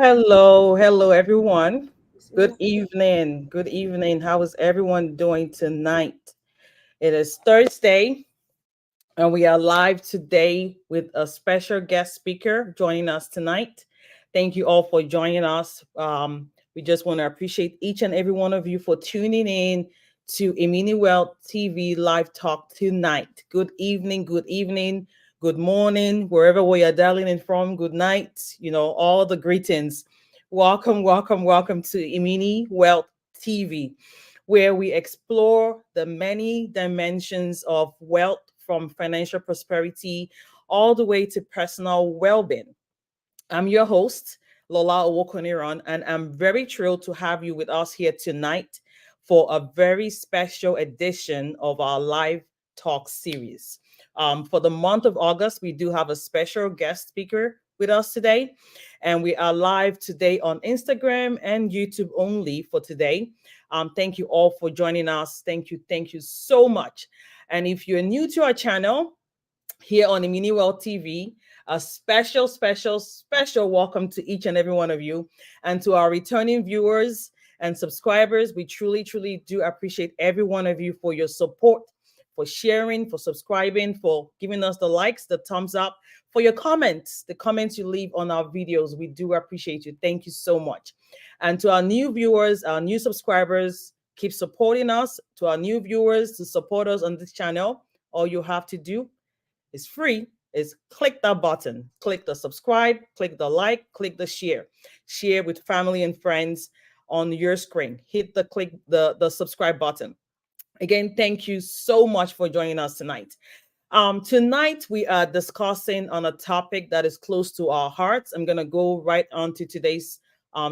Hello, everyone. Good evening. Good evening. How is everyone doing tonight? It is Thursday, and we are live today with a special guest speaker joining us tonight. Thank you all for joining us. We just want to appreciate each and every one of you for tuning in to Iminiwealth TV live talk tonight. Good evening, good morning, wherever we are dialing in from. Good night, all the greetings. Welcome to Iminiwealth TV, where we explore the many dimensions of wealth from financial prosperity all the way to personal well-being. I'm your host, Lola Owokoniran, and I'm very thrilled to have you with us here tonight for a very special edition of our live talk series. For the month of August, we do have a special guest speaker with us today, and we are live today on Instagram and YouTube only for today. Thank you all for joining us. Thank you so much. And if you're new to our channel here on Iminiwealth TV, a special welcome to each and every one of you. And to our returning viewers and subscribers, we truly do appreciate every one of you for your support, for sharing, for subscribing, for giving us the likes, the thumbs up, for your comments, the comments you leave on our videos. We do appreciate you. Thank you so much. And to our new viewers, our new subscribers, keep supporting us. To our new viewers, to support us on this channel, all you have to do It's free. Is click that button, click the subscribe, click the like, click the share. Share with family and friends on your screen. Hit the click the subscribe button. Again, thank you so much for joining us tonight. Tonight we are discussing on a topic that is close to our hearts. I'm going to go right on to today's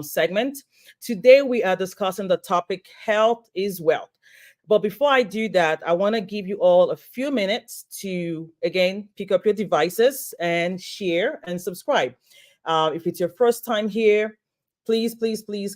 segment. Today we are discussing the topic health is wealth. But before I do that, I want to give you all a few minutes to, again, pick up your devices and share and subscribe. If it's your first time here, please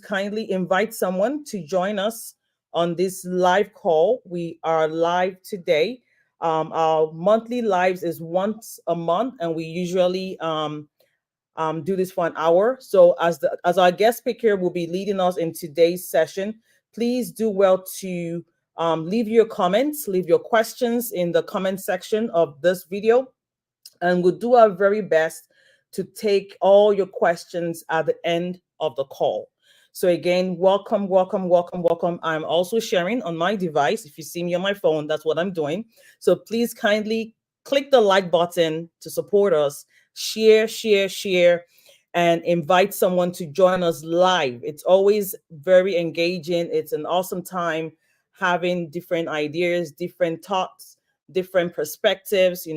kindly invite someone to join us on this live call. We are live today. Our monthly lives is once a month, and we usually do this for an hour. So as our guest speaker will be leading us in today's session, please do well to leave your comments, leave your questions in the comment section of this video, and we'll do our very best to take all your questions at the end of the call. So again, welcome. I'm also sharing on my device. If you see me on my phone, that's what I'm doing. So please kindly click the like button to support us. Share, and invite someone to join us live. It's always very engaging. It's an awesome time having different ideas, different thoughts, different perspectives.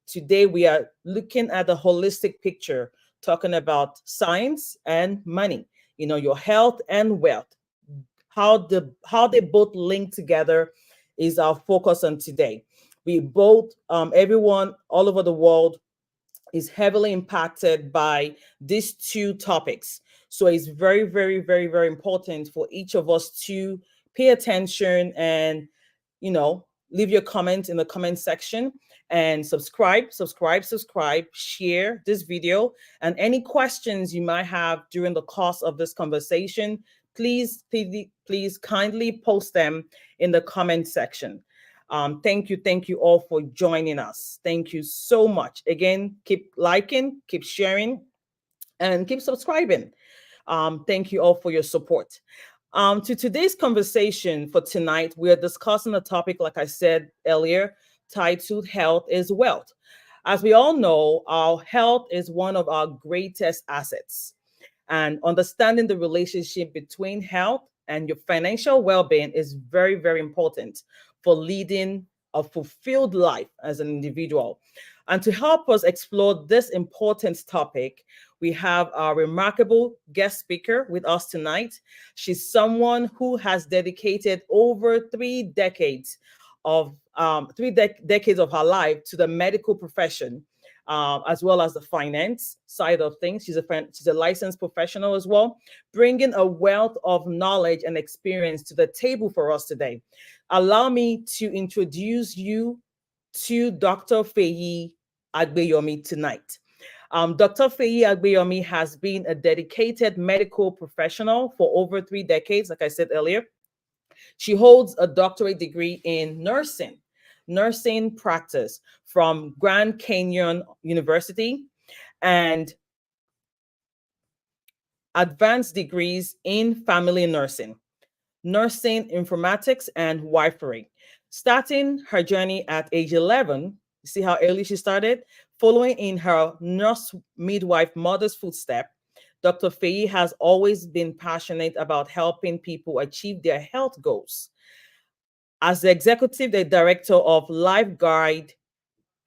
Today we are looking at the holistic picture, talking about science and money, your health and wealth. How they both link together is our focus on today. We both, everyone all over the world is heavily impacted by these two topics. So it's very important for each of us to pay attention and, leave your comments in the comment section and subscribe, share this video, and any questions you might have during the course of this conversation, please kindly post them in the comment section. Thank you all for joining us. Thank you so much. Again, keep liking, keep sharing, and keep subscribing. Thank you all for your support. To today's conversation for tonight, we are discussing a topic, like I said earlier, titled Health is Wealth. As we all know, our health is one of our greatest assets. And understanding the relationship between health and your financial well-being is very important for leading a fulfilled life as an individual. And to help us explore this important topic, we have our remarkable guest speaker with us tonight. She's someone who has dedicated over 3 decades of decades of her life to the medical profession, as well as the finance side of things. She's a licensed professional as well, bringing a wealth of knowledge and experience to the table for us today. Allow me to introduce you to Dr. Feyi Agbeyomi tonight. Dr. Feyi Agbeyomi has been a dedicated medical professional for over 3 decades, like I said earlier. She holds a doctorate degree in nursing practice from Grand Canyon University, and advanced degrees in family nursing informatics, and wifery. Starting her journey at age 11, you see how early she started? Following in her nurse midwife mother's footsteps, Dr. Feyi has always been passionate about helping people achieve their health goals. As the executive director of Life Guide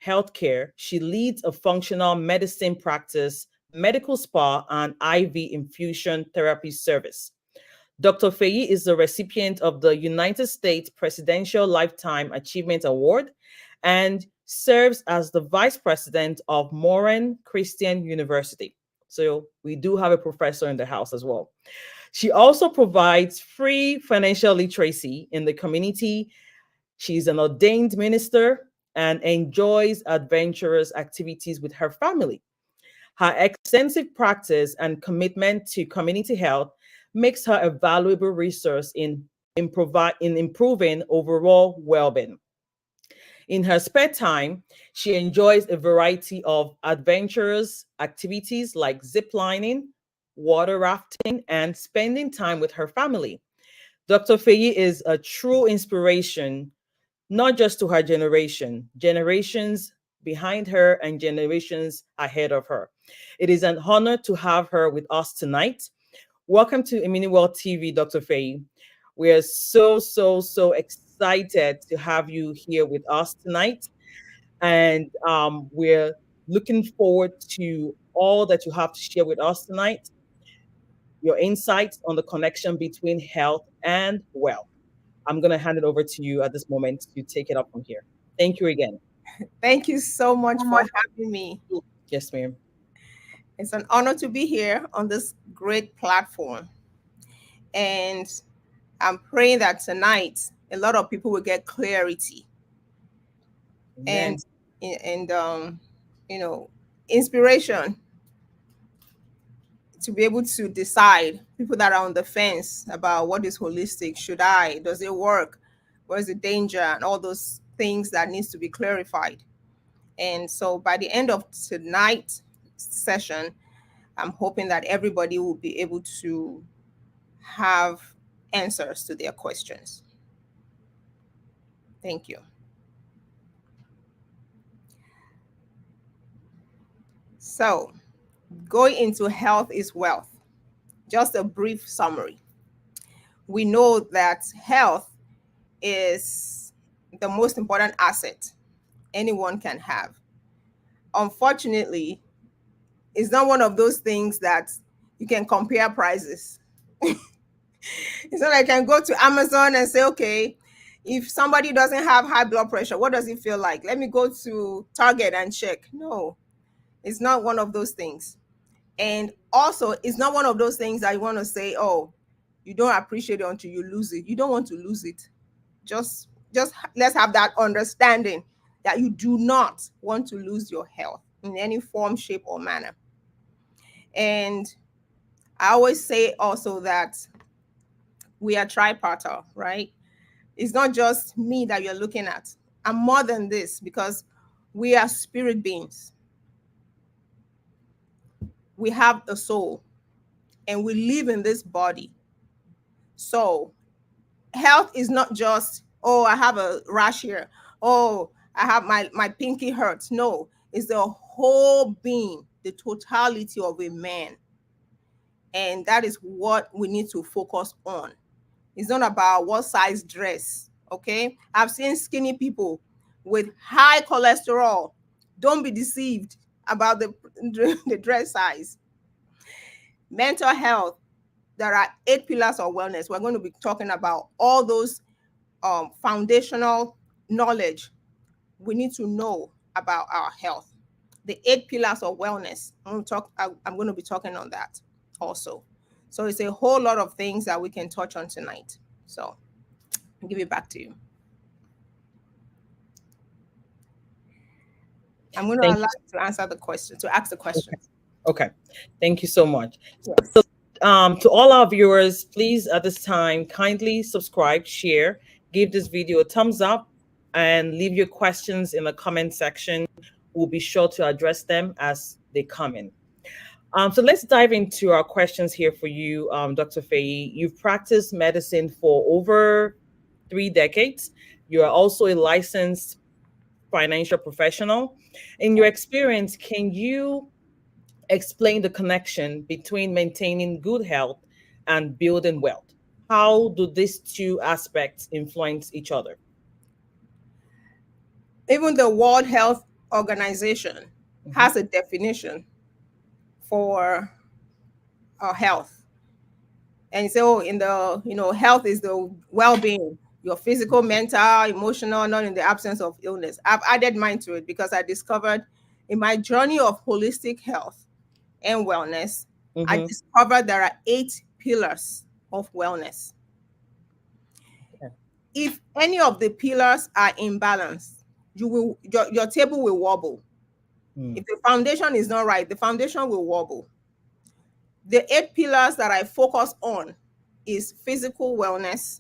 Healthcare, she leads a functional medicine practice, medical spa, and IV infusion therapy service. Dr. Feyi is the recipient of the United States Presidential Lifetime Achievement Award and serves as the vice president of Moran Christian University. So we do have a professor in the house as well. She also provides free financial literacy in the community. She's an ordained minister and enjoys adventurous activities with her family. Her extensive practice and commitment to community health makes her a valuable resource in improving overall well-being. In her spare time, she enjoys a variety of adventurous activities like zip lining, water rafting, and spending time with her family. Dr. Feyi is a true inspiration, not just to her generation, generations behind her and generations ahead of her. It is an honor to have her with us tonight. Welcome to Iminiwealth TV, Dr. Feyi. We are so excited to have you here with us tonight. And we're looking forward to all that you have to share with us tonight, your insights on the connection between health and wealth. I'm going to hand it over to you at this moment to take it up from here. Thank you again. Thank you so much for having me. Yes, ma'am. It's an honor to be here on this great platform. And I'm praying that tonight a lot of people will get clarity and Amen. and you know inspiration to be able to decide. People that are on the fence about what is holistic, does it work, where's the danger, and all those things that needs to be clarified. And so by the end of tonight's session, I'm hoping that everybody will be able to have answers to their questions. Thank you. So, going into health is wealth. Just a brief summary. We know that health is the most important asset anyone can have. Unfortunately, it's not one of those things that you can compare prices. It's not like I can go to Amazon and say, okay, if somebody doesn't have high blood pressure, what does it feel like? Let me go to Target and check. No, it's not one of those things. And also, it's not one of those things that you want to say, oh, you don't appreciate it until you lose it. You don't want to lose it. Just let's have that understanding that you do not want to lose your health in any form, shape, or manner. And I always say also that we are tripartite, right? It's not just me that you're looking at. I'm more than this because we are spirit beings. We have a soul and we live in this body. So health is not just, oh, I have a rash here. Oh, I have my pinky hurts. No, it's the whole being, the totality of a man. And that is what we need to focus on. It's not about what size dress. Okay. I've seen skinny people with high cholesterol. Don't be deceived about the dress size. Mental health. There are 8 pillars of wellness. We're going to be talking about all those foundational knowledge we need to know about our health. The 8 pillars of wellness. I'm going to be talking on that also. So it's a whole lot of things that we can touch on tonight. So I'll give it back to you. I'm going to Thank allow you to answer the question, to ask the question. Okay. Thank you so much. Yes. To all our viewers, please at this time kindly subscribe, share, give this video a thumbs up, and leave your questions in the comment section. We'll be sure to address them as they come in. So let's dive into our questions here for you, Dr. Feyi. You've practiced medicine for over 3 decades. You are also a licensed financial professional. In your experience, can you explain the connection between maintaining good health and building wealth? How do these two aspects influence each other? Even the World Health Organization Mhm. has a definition for health. And so in the, health is the well-being, your physical, mental, emotional, not in the absence of illness. I've added mine to it because I discovered in my journey of holistic health and wellness, I Mhm. discovered there are 8 pillars of wellness. Okay. If any of the pillars are imbalanced, your table will wobble. Mm. If the foundation is not right, the foundation will wobble. The 8 pillars that I focus on is physical wellness,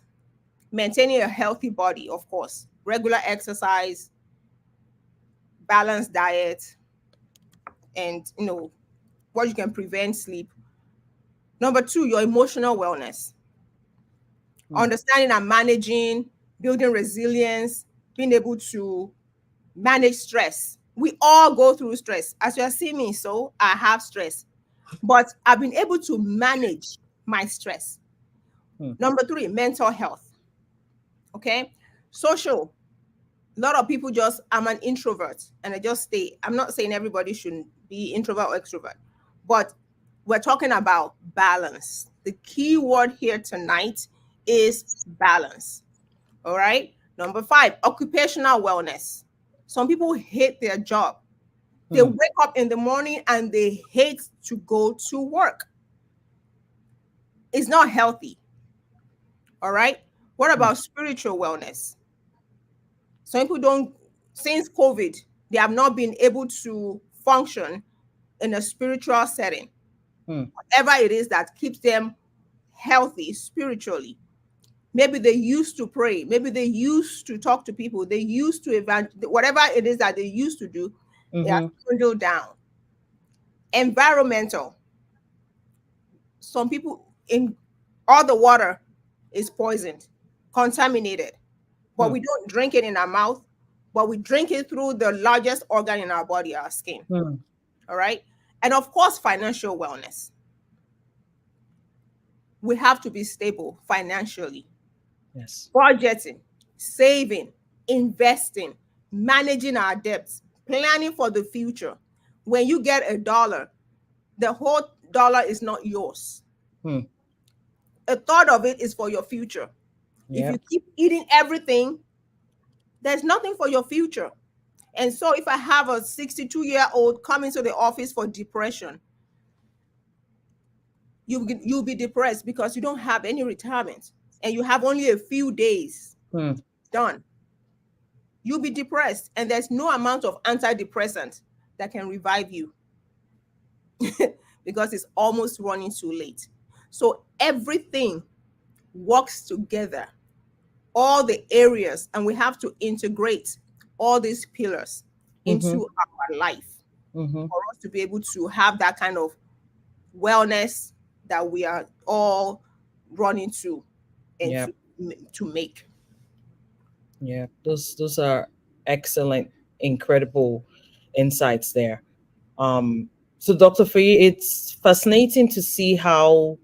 maintaining a healthy body, of course, regular exercise, balanced diet, and what you can prevent sleep. Number 2, your emotional wellness, Mm. understanding and managing, building resilience, being able to manage stress. We all go through stress. As you are seeing me, so I have stress, but I've been able to manage my stress. Hmm. Number three, mental health. Okay. Social. A lot of people just, I'm an introvert and I just stay. I'm not saying everybody should be introvert or extrovert, but we're talking about balance. The key word here tonight is balance. All right. Number five, occupational wellness. Some people hate their job. They Hmm. wake up in the morning and they hate to go to work. It's not healthy. All right. What Hmm. about spiritual wellness? Some people don't, since COVID, they have not been able to function in a spiritual setting. Hmm. Whatever it is that keeps them healthy spiritually. Maybe they used to pray. Maybe they used to talk to people. They used to whatever it is that they used to do, it has Mm-hmm. dwindled down. Environmental. Some people in all the water is poisoned, contaminated, but Hmm. we don't drink it in our mouth, but we drink it through the largest organ in our body, our skin. Hmm. All right. And of course, financial wellness. We have to be stable financially, Yes. budgeting, saving, investing, managing our debts, planning for the future. When you get a dollar, the whole dollar is not yours. Hmm. A third of it is for your future. If you Yep. keep eating everything, there's nothing for your future. And so if I have a 62-year-old coming to the office for depression, you'll be depressed because you don't have any retirement and you have only a few days Hmm. done. You'll be depressed and there's no amount of antidepressant that can revive you because it's almost running too late. So everything works together, all the areas, and we have to integrate all these pillars Mm-hmm. into our life Mm-hmm. for us to be able to have that kind of wellness that we are all running to and Yep. to make. Yeah. Those are excellent, incredible insights there. Um, so Dr. Fee, it's fascinating to see how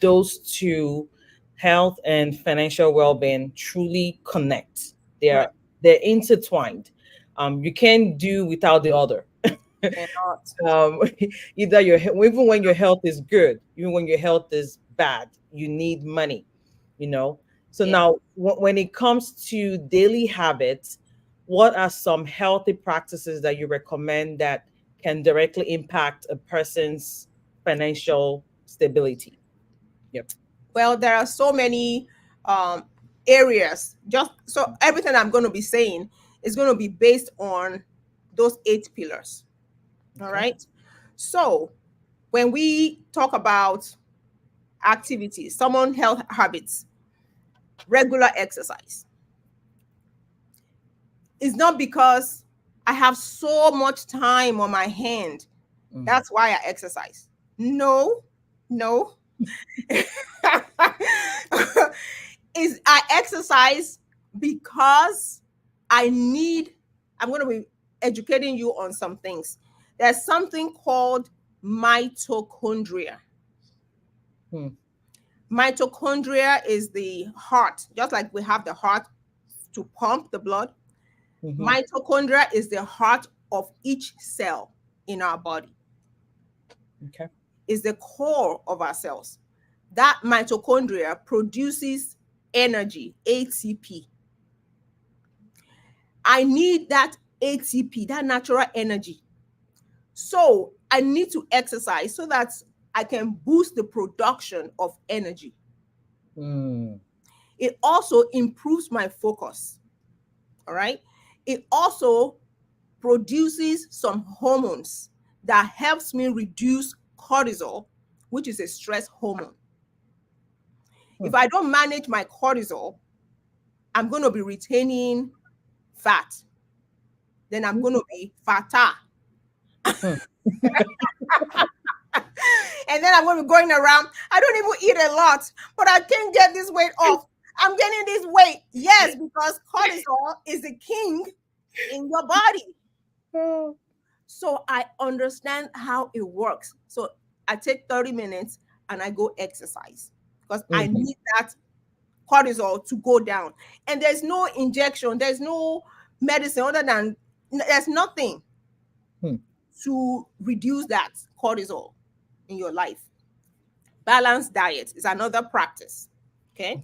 those two, health and financial well-being, truly connect. Right. They're intertwined. You can't do without the other. Cannot. um, either even when your health is good, even when your health is bad, you need money. You know. So Yeah. now, when it comes to daily habits, what are some healthy practices that you recommend that can directly impact a person's financial stability? Yep. Well, there are so many um, areas. Just so everything I'm going to be saying is going to be based on those 8 pillars. All Okay. right. So when we talk about activities, someone health habits, regular exercise, it's not because I have so much time on my hand. Mm. That's why I exercise. No, no. Is I exercise because I need, I'm going to be educating you on some things. There's something called mitochondria. Mm. Mitochondria is the heart, just like we have the heart to pump the blood. Mm-hmm. Mitochondria is the heart of each cell in our body, Okay. is the core of our cells. That mitochondria produces energy, ATP. I need that ATP, that natural energy. So I need to exercise so that I can boost the production of energy. Mm. It also improves my focus. All right. It also produces some hormones that helps me reduce cortisol, which is a stress hormone. If Mm. I don't manage my cortisol, I'm going to be retaining fat. Then I'm going to be fatter. Mm. And then I'm going to be going around. I don't even eat a lot, but I can't get this weight off. I'm getting this weight. Yes, because cortisol is the king in your body. Oh. So I understand how it works. So I take 30 minutes and I go exercise because I Mhm. need that cortisol to go down. And there's no injection, there's no medicine other than, there's nothing Hmm. to reduce that cortisol in your life. Balanced diet is another practice. Okay.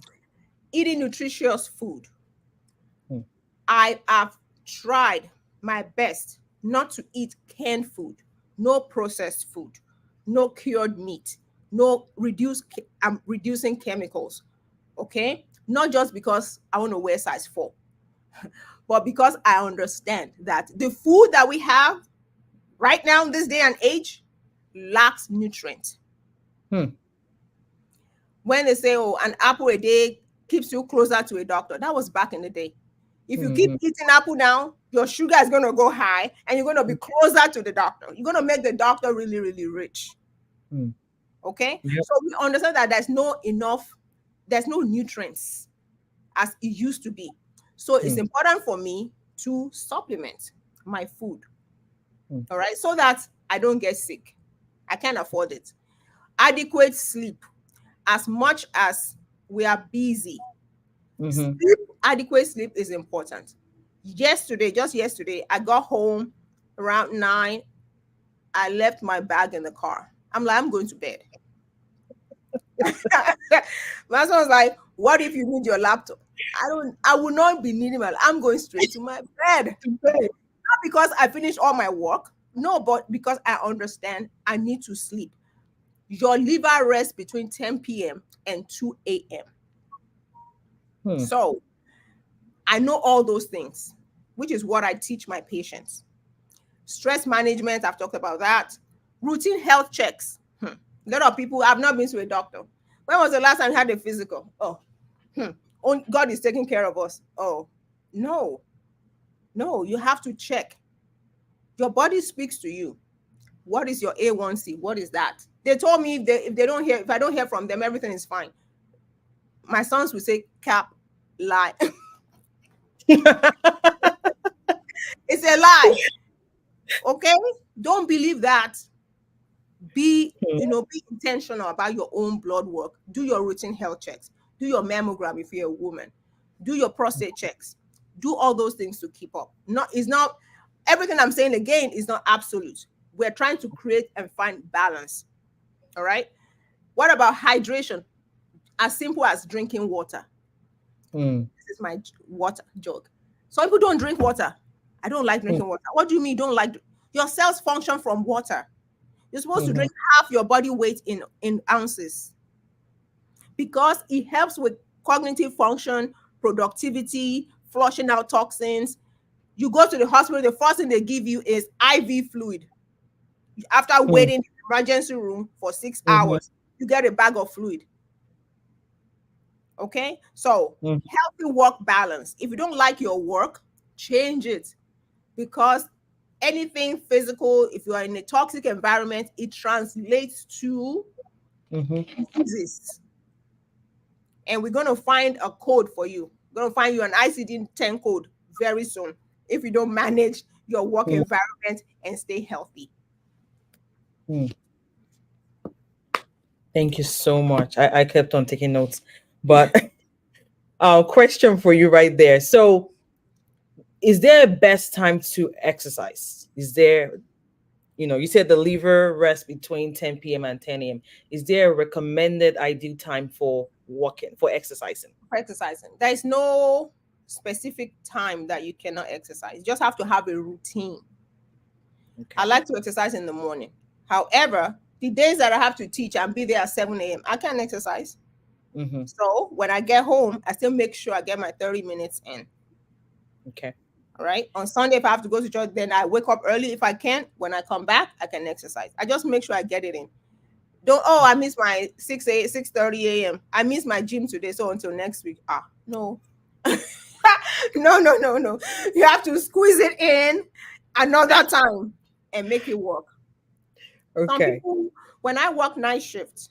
Eating nutritious food. Hmm. I have tried my best not to eat canned food, no processed food, no cured meat, no I'm reducing chemicals. Okay. Not just because I want to wear size 4, but because I understand that the food that we have right now in this day and age lacks nutrients. Hmm. When they say, oh, an apple a day keeps you closer to a doctor, that was back in the day. If you keep Mhm. eating apple now, your sugar is going to go high and you're going to be closer to the doctor. You're going to make the doctor really, really rich. Hmm. Okay. Yep. So we understand that there's no nutrients as it used to be. So it's Hmm. important for me to supplement my food. Hmm. All right. So that I don't get sick. I can't afford it. Adequate sleep. As much as we are busy, Mhm. sleep, adequate sleep is important. Just yesterday, I got home around 9. I left my bag in the car. I'm like, I'm going to bed. My husband was like, what if you need your laptop? I will not be needing I'm going straight to my bed. Today. Not because I finished all my work. No, but because I understand I need to sleep. Your liver rests between 10 p.m. and 2 a.m. Hmm. So I know all those things, which is what I teach my patients. Stress management, I've talked about that. Routine health checks. A lot of people have not been to a doctor. When was the last time you had a physical? Oh, God is taking care of us. Oh, no, no, you have to check. Your body speaks to you. What is your A1C? What is that? They told me if I don't hear from them, everything is fine. My sons will say, cap, lie. It's a lie. Okay? Don't believe that. Be intentional about your own blood work. Do your routine health checks. Do your mammogram if you're a woman. Do your prostate checks. Do all those things to keep up. Not is not everything I'm saying again is not absolute. We're trying to create and find balance. All right. What about hydration? As simple as drinking water. Hmm. This is my water jug. Some people don't drink water. I don't like Hmm. drinking water. What do you mean you don't like? Your cells function from water. You're supposed to Mhm. drink half your body weight in ounces because it helps with cognitive function, productivity, flushing out toxins. You go to the hospital, the first thing they give you is IV fluid. After Hmm. waiting in the emergency room for 6 Mhm. hours, you get a bag of fluid. Okay? So, Mhm. healthy work balance. If you don't like your work, change it because anything physical, if you are in a toxic environment, it translates to Mhm. diseases. And we're going to find a code for you. We're going to find you an ICD-10 code very soon if you don't manage your work Hmm. environment and stay healthy. Hmm. Thank you so much. I kept on taking notes, but question for you right there. So, is there a best time to exercise? Is there, you said the liver rests between 10 p.m. and 10 a.m. Is there a recommended ideal time for walking, for exercising? For exercising, there is no specific time that you cannot exercise. You just have to have a routine. I Okay. like to exercise in the morning. However, the days that I have to teach and be there at 7 a.m., I can't exercise. Mm-hmm. So when I get home, I still make sure I get my 30 minutes in. Okay. All right. On Sunday, if I have to go to church, then I wake up early. If I can, when I come back, I can exercise. I just make sure I get it in. Don't, oh, I miss my 6:30 a.m. I miss my gym today. So until next week. No. No, no, no, no. You have to squeeze it in another time and make it work. Some Okay. people, when I work night shift,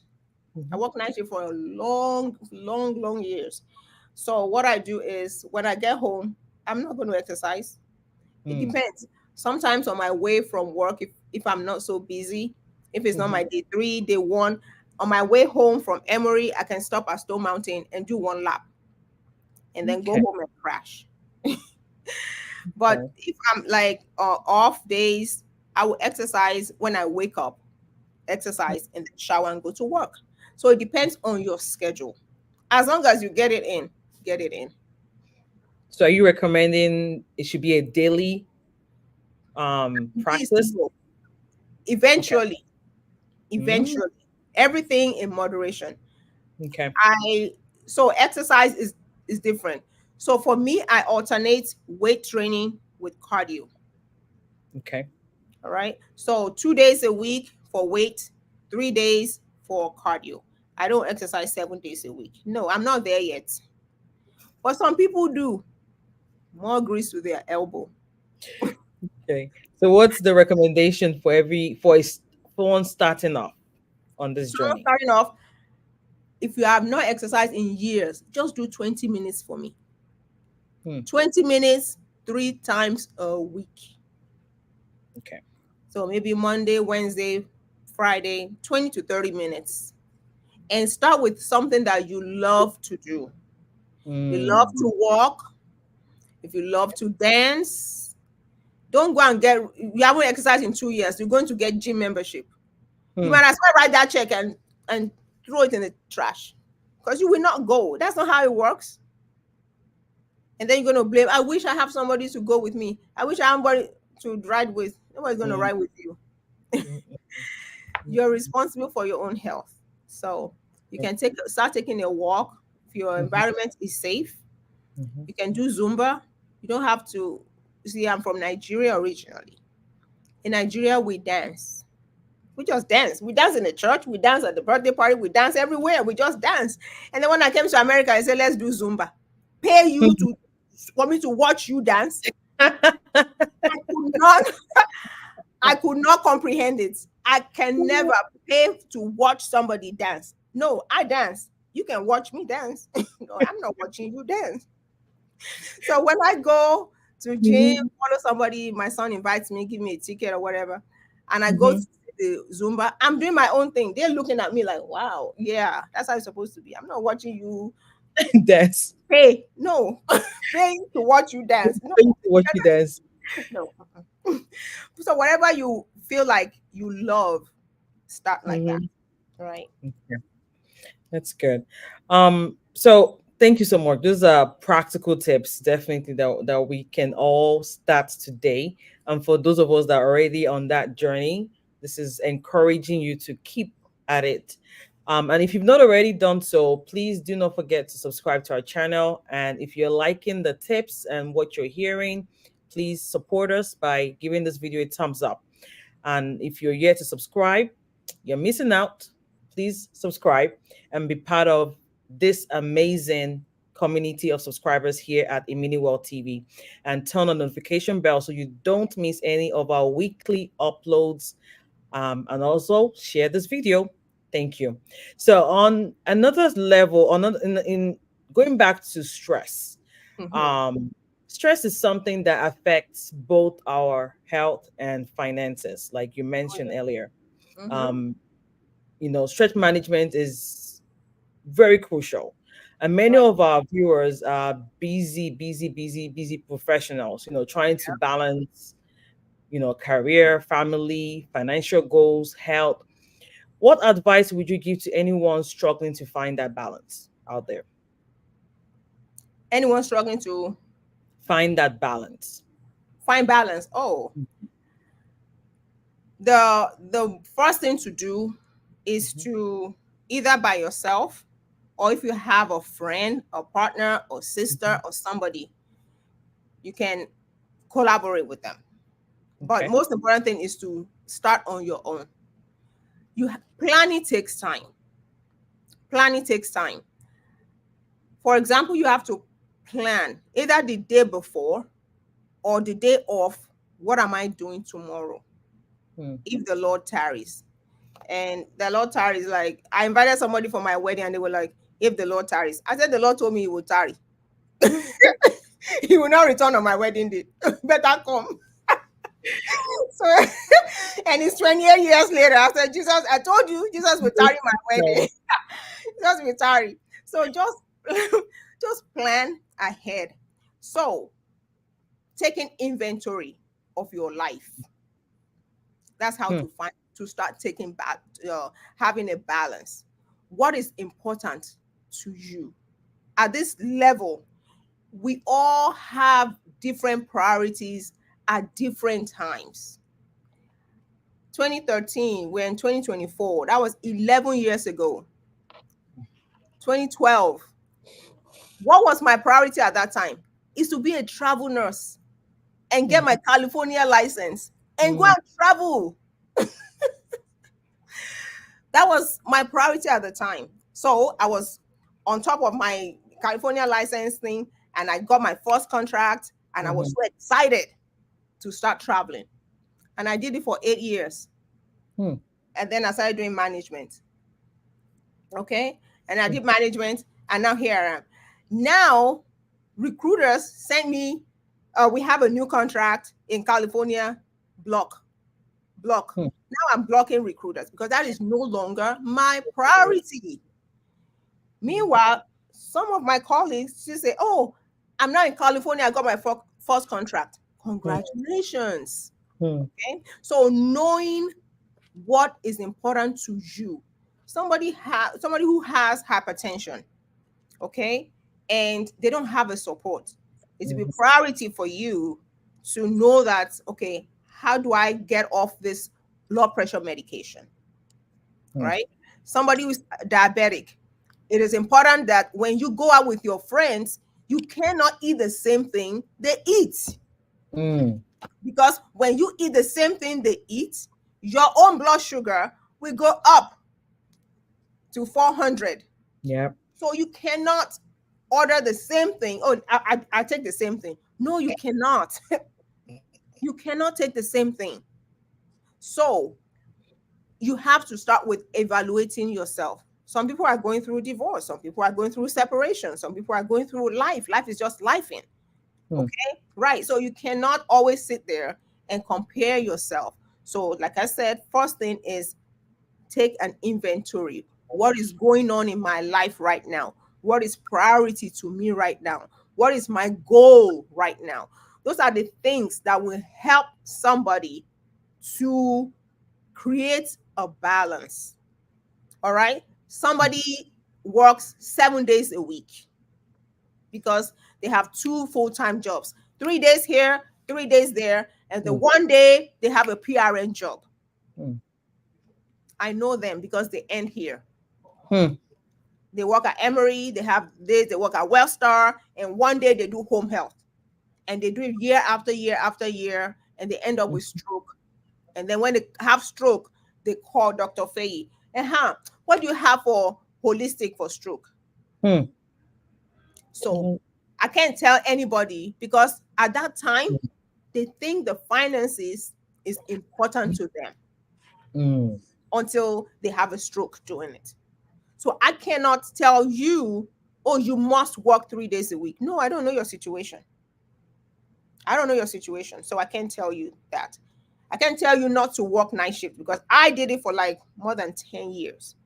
I Mhm. work night shift for a long, long, long years. So what I do is when I get home, I'm not going to exercise. It Mm. depends. Sometimes on my way from work, if I'm not so busy, if it's not Mhm. my day 3, day 1, on my way home from Emory, I can stop at Stone Mountain and do 1 lap and then go Okay. home and crash. But Okay. if I'm like off days, I will exercise when I wake up, exercise and then shower and go to work. So it depends on your schedule. As long as you get it in, get it in. So are you recommending it should be a daily Needs to practice? go. Okay. Eventually, Mm, eventually, everything in moderation. okay. I so exercise is different. So for me, I alternate weight training with cardio. Okay. All right. So 2 days a week for weight, 3 days for cardio. I don't exercise 7 days a week. No, I'm not there yet. But some people do. More grease to their elbow. Okay. So what's the recommendation for for one starting off on this Someone journey? starting off, if you have not exercised in years, just do 20 minutes for me. Hmm. 20 minutes 3 times a week. Okay. So maybe Monday, Wednesday, Friday, 20 to 30 minutes. And start with something that you love to do. You love Mm. to walk. If you love to dance, don't go and get, you haven't exercised in 2 years, you're going to get gym membership. You Hmm. might as well write that check and throw it in the trash because you will not go. That's not how it works. And then you're going to blame, I wish I have somebody to go with me. I wish I have somebody to ride with. Nobody's going to Mm. ride with you. Mm. Mm. You're responsible for your own health. So you can start taking a walk if your Mhm. environment is safe. Mhm. You can do Zumba. You don't have to see, I'm from Nigeria originally. In Nigeria, we dance. We just dance. We dance in the church. We dance at the birthday party. We dance everywhere. We just dance. And then when I came to America, I said, let's do Zumba. Pay you to for me to watch you dance. I could not I could not comprehend it. I can never pay to watch somebody dance. No, I dance. You can watch me dance. No, I'm not watching you dance. So when I go to gym, Mhm. follow somebody, my son invites me, give me a ticket or whatever, and I go to Mhm. the Zumba, I'm doing my own thing. They're looking at me like, wow, yeah, that's how it's supposed to be. I'm not watching you Dance. pay. No, paying to watch you dance. No, Thank you for what you dance. no. So whatever you feel like you love, start like that. Mhm. Right. Okay. That's good. So thank you so much. Those are practical tips, definitely that we can all start today. And for those of us that are already on that journey, this is encouraging you to keep at it. And if you've not already done so, please do not forget to subscribe to our channel. And if you're liking the tips and what you're hearing, please support us by giving this video a thumbs up. And if you're yet to subscribe, you're missing out. Please subscribe and be part of this amazing community of subscribers here at Iminiwealth TV, and turn on the notification bell so you don't miss any of our weekly uploads. And also share this video. Thank you. So on another level, in going back to stress, Mm-hmm. um, stress is something that affects both our health and finances, like you Oh, mentioned yeah. earlier. Mm-hmm. Um, Stress management is very crucial. And many Right. of our viewers are busy professionals, trying to balance, career, family, financial goals, health. What advice would you give to anyone struggling to find that balance out there? Anyone struggling to Find that balance. find balance? Oh, the first thing to do is Mhm. to either by yourself or if you have a friend, a partner, or sister, Mhm. or somebody, you can collaborate with them. But Okay. most important thing is to start on your own. Planning takes time. Planning takes time. For example, you have to plan either the day before or the day off. What am I doing tomorrow Hmm. if the Lord tarries? And the Lord tarries, like I invited somebody for my wedding and they were like, if the Lord tarries. I said the Lord told me he will tarry. He will not return on my wedding day. Better come. So, and it's 28 years later after Jesus. I told you, Jesus will tarry my wedding. Jesus will tarry. So just, just plan ahead. So, taking inventory of your life. That's how to start taking back, having a balance. What is important to you at this level? We all have different priorities at different times. 2013, we're in 2024. That was 11 years ago. 2012. What was my priority at that time? Is to be a travel nurse and get my California license and go and travel. That was my priority at the time. So I was on top of my California license thing, and I got my first contract, and I was so excited to start traveling. And I did it for 8 years. And then I started doing management. Okay. And I did management, and now here I am. Now, recruiters sent me, we have a new contract in California, block. Now I'm blocking recruiters because that is no longer my priority. Meanwhile, some of my colleagues just say, oh, I'm not in California. I got my first contract. Congratulations. Okay. So knowing what is important to you. Somebody who has hypertension, okay, and they don't have a support. It will be priority for you to know that, okay, how do I get off this blood pressure medication? Right? Somebody who's diabetic, it is important that when you go out with your friends, you cannot eat the same thing they eat. Because when you eat the same thing they eat, your own blood sugar will go up to 400. Yeah. So you cannot order the same thing. Oh, I take the same thing. No, you cannot. You cannot take the same thing. So you have to start with evaluating yourself. Some people are going through divorce. Some people are going through separation. Some people are going through life. Life is just lifing. Okay, right. So you cannot always sit there and compare yourself. So, like I said, first thing is take an inventory. What is going on in my life right now? What is priority to me right now? What is my goal right now? Those are the things that will help somebody to create a balance. All right. Somebody works 7 days a week because they have 2 full-time jobs, 3 days here, 3 days there, and the one day they have a PRN job. I know them because they end here. They work at Emory, they have days they work at Wellstar, and one day they do home health. And they do it year after year after year, and they end up with stroke. And then when they have stroke, they call Dr. Feyi. What do you have for holistic for stroke? So I can't tell anybody because at that time, they think the finances is important to them until they have a stroke doing it. So I cannot tell you, oh, you must work 3 days a week. No, I don't know your situation. I don't know your situation. So I can't tell you that. I can't tell you not to work night shift because I did it for like more than 10 years.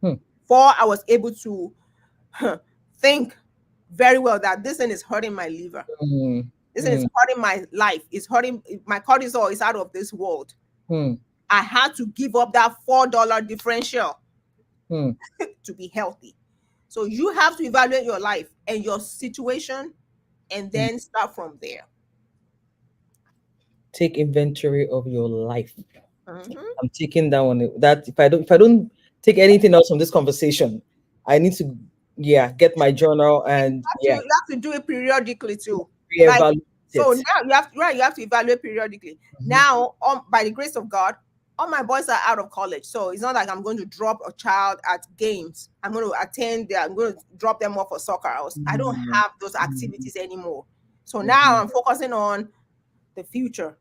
Before I was able to think very well that this thing is hurting my liver. This thing is hurting my life. It's hurting my cortisol is out of this world. I had to give up that $4 differential to be healthy. So you have to evaluate your life and your situation and then start from there. Take inventory of your life. I'm taking that one. That if I don't take anything else from this conversation, I need to get my journal and you have to do it periodically too. Reevaluate So it. now you have to evaluate periodically. Now, by the grace of God, all my boys are out of college, so it's not like I'm going to drop a child at games. I'm going to attend there. I'm going to drop them off for soccer. I don't have those activities anymore. So now I'm focusing on the future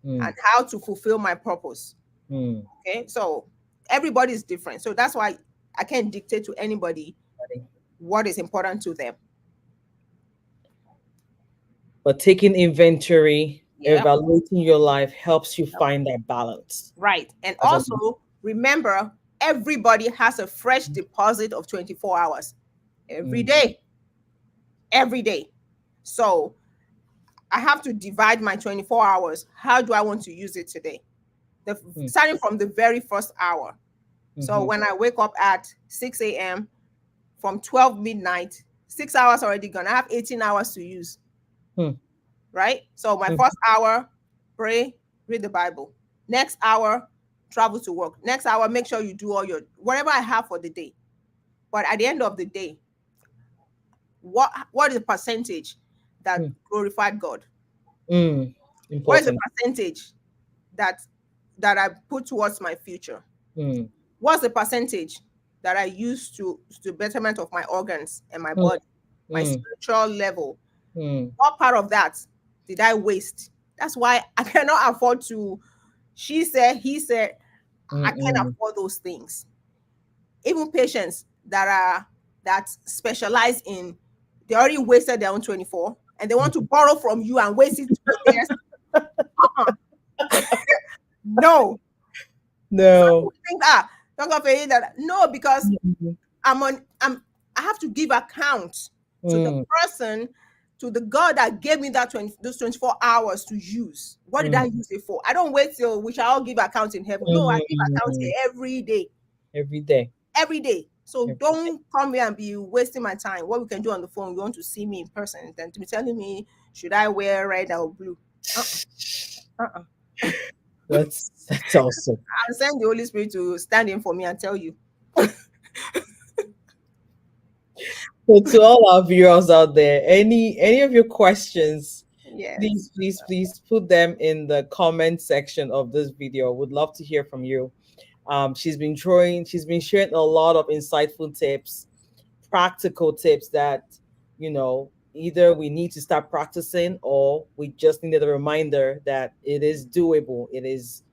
and how to fulfill my purpose. Okay, so everybody is different. So that's why I can't dictate to anybody what is important to them. But taking inventory Yeah. Evaluating your life helps you find that balance. Right. And As a also remember, everybody has a fresh deposit of 24 hours every mm, day. Every day. So I have to divide my 24 hours. How do I want to use it today? mm, Starting from the very first hour. So mhm, when I wake up at 6 a.m., from 12 midnight, 6 hours already gone. I have 18 hours to use, mm, right? So my mm, first hour, pray, read the Bible. Next hour, travel to work. Next hour, make sure you do all your whatever I have for the day. But at the end of the day, what is the percentage that mm, glorified God? mm. What is the Important. percentage that I put towards my future? Mm, What's the percentage that I use to betterment of my organs and my mm, body, my mm, spiritual level? mm, What part of that did I waste? That's why I cannot afford to. She said, he said, mm, I can't mm, afford those things. Even patients that specialize in, they already wasted their own 24 and they want to mm. borrow from you and waste it with theirs. Uh-uh. No. Some No. people think, don't go for it, that no, because Mm, I have to give account to the mm, person, to the God that gave me those 24 hours to use. What did I mm, use it for? I don't wait till we shall all give account in heaven. No, I give account mm. here every day. Every day. Every day. So Every day. don't come here and be wasting my time. What we can do on the phone, you want to see me in person, then to be telling me, should I wear red or blue? Uh-uh. Uh-uh. That's awesome. I'll send the Holy Spirit to stand in for me and tell you. So to all our viewers out there, any of your questions, please, Yes. please, please put them in the comment section of this video. Would love to hear from you. She's been sharing a lot of insightful tips, practical tips that, either we need to start practicing or we just needed a reminder that it is doable. It is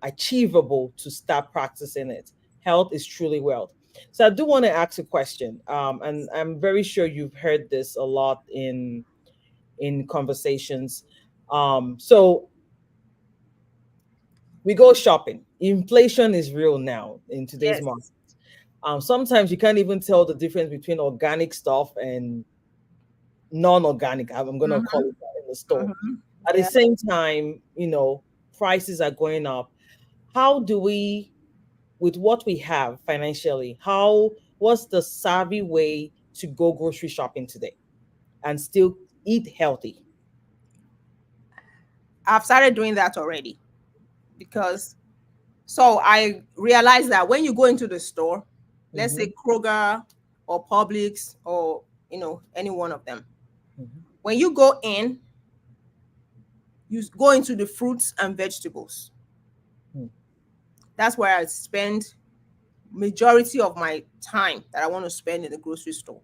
achievable to start practicing it. Health is truly wealth. So I do want to ask a question, and I'm very sure you've heard this a lot in conversations. So we go shopping. Inflation is real now in today's market. Yes. Sometimes you can't even tell the difference between organic stuff and non-organic. I'm going to call Mm-hmm. it that in the store. Mm-hmm. At the Yeah. same time, prices are going up. How do we, with what we have financially, what's the savvy way to go grocery shopping today and still eat healthy? I've started doing that already because so I realized that when you go into the store, let's say Hmm. Kroger or Publix or any one of them, Hmm. when you go in, you go into the fruits and vegetables. That's where I spend majority of my time that I want to spend in the grocery store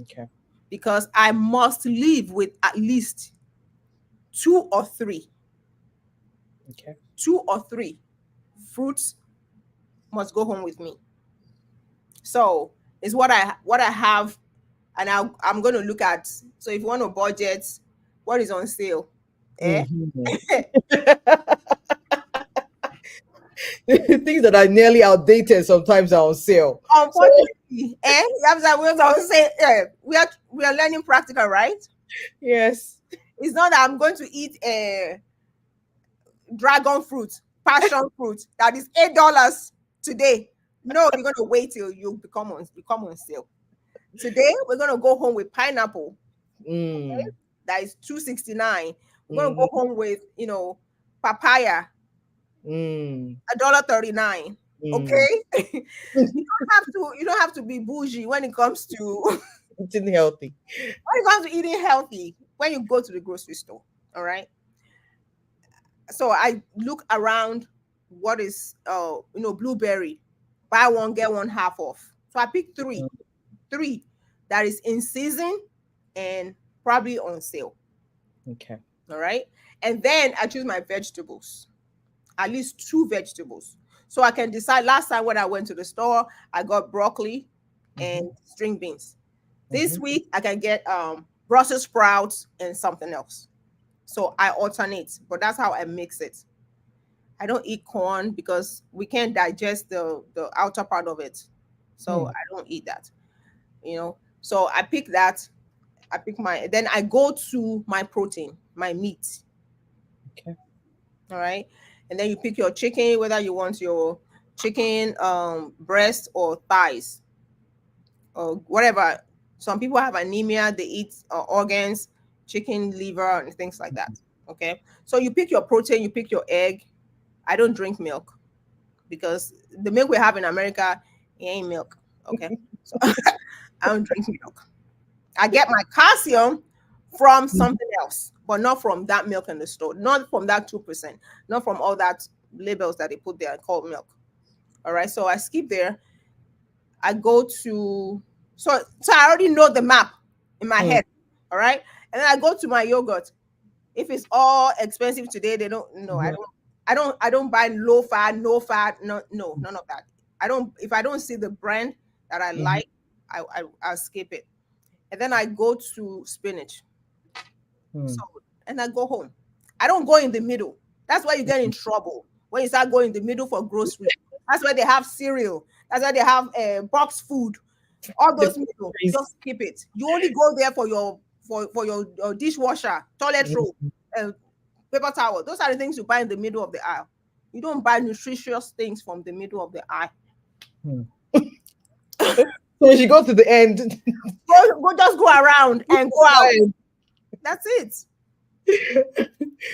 Okay. because I must leave with at least two or three, Okay. two or three fruits must go home with me. So it's what I have, and I'm going to look at. So if you want to budget, what is on sale? Eh? Hmm. Things that are nearly outdated sometimes are on sale. So Unfortunately, that's what I was saying. We are learning practical, right? yes. It's not that I'm going to eat a dragon fruit, passion fruit that is $8 today. No, you're gonna wait till you become on sale. Today we're gonna go home with pineapple Mm, that is 269. We're gonna go mm, home with papaya, mm, $1.39. mm. Okay, you don't have to be bougie when it comes to Eating healthy. eating healthy when you go to the grocery store. All right. So I look around what is blueberry, buy one get one half off. So I pick Mm, three that is in season and probably on sale. okay. All right. And then I choose my vegetables, at least two vegetables. So I can decide. Last time when I went to the store, I got broccoli Hmm. and string beans. This Hmm. week I can get Brussels sprouts and something else. So I alternate, but that's how I mix it. I don't eat corn because we can't digest the outer part of it. So Hmm. I don't eat that, So I pick that. I pick my then I go to my protein, my meat. Okay. All right. And then you pick your chicken, whether you want your chicken breast or thighs or whatever. Some people have anemia, they eat organs, chicken liver and things like that. Okay. So you pick your protein, you pick your egg. I don't drink milk because the milk we have in America, it ain't milk. Okay. So I don't drink milk. I get my calcium from something else, but not from that milk in the store, not from that 2%, not from all that labels that they put there called milk. All right. So I skip there. I go to so I already know the map in my Hmm. head. All right. And then I go to my yogurt. If it's all expensive today, they don't no, Mhm. I don't buy low fat, no fat, no, none of that. I don't if I don't see the brand that I Mhm. like, I'll skip it. And then I go to spinach. Hmm. So and I go home. I don't go in the middle. That's why you get in trouble when you start going in the middle for grocery. That's why they have cereal. That's why they have box food. All The those middle, pastries. just skip it. You only go there for your dishwasher, toilet roll, Mhm. uh, paper towel. Those are the things you buy in the middle of the aisle. You don't buy nutritious things from the middle of the aisle. Hmm. So she go to the end. Go just go around and go out. Fine. That's it.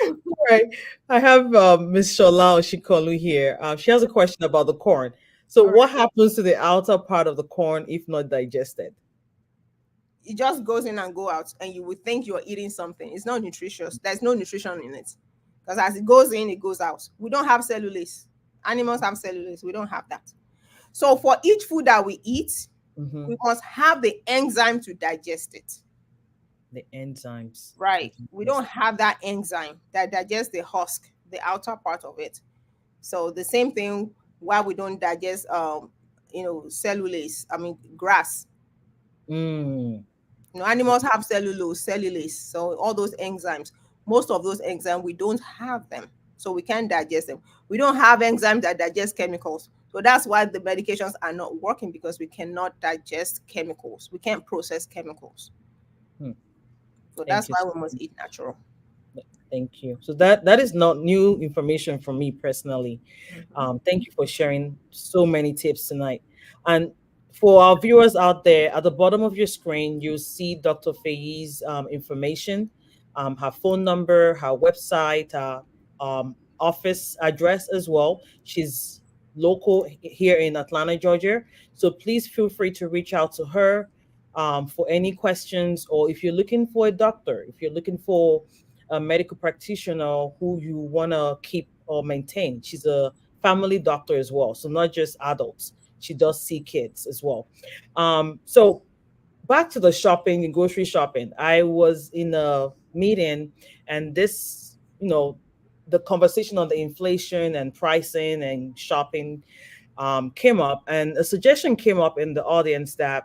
All right. I have Miss Shola Oshikolu here. She has a question about the corn. So, All right. what happens to the outer part of the corn if not digested? It just goes in and go out, and you would think you're eating something. It's not nutritious. There's no nutrition in it. Because as it goes in, it goes out. We don't have cellulase. Animals have cellulase. We don't have that. So for each food that we eat, Hmm. we must have the enzyme to digest it. The enzymes to Right. We digest don't it. have that enzyme that digests the husk, the outer part of it. So the same thing why we don't digest cellulase, I mean grass. Mm. Animals have cellulase. So all those enzymes, most of those enzymes, we don't have them. So we can't digest them. We don't have enzymes that digest chemicals. So that's why the medications are not working because we cannot digest chemicals. We can't process chemicals. Hmm. So Thank that's you. why we must eat natural. Thank you. So that is not new information for me personally. Mhm. Thank you for sharing so many tips tonight. And for our viewers out there, at the bottom of your screen, you'll see Dr. Feyi's information, her phone number, her website, her office address as well. She's local here in Atlanta, Georgia. So please feel free to reach out to her for any questions, or if you're looking for a doctor, if you're looking for a medical practitioner who you want to keep or maintain. She's a family doctor as well, so not just adults. She does see kids as well. So back to the shopping, the grocery shopping. I was in a meeting, and this, the conversation on the inflation and pricing and shopping came up, and a suggestion came up in the audience that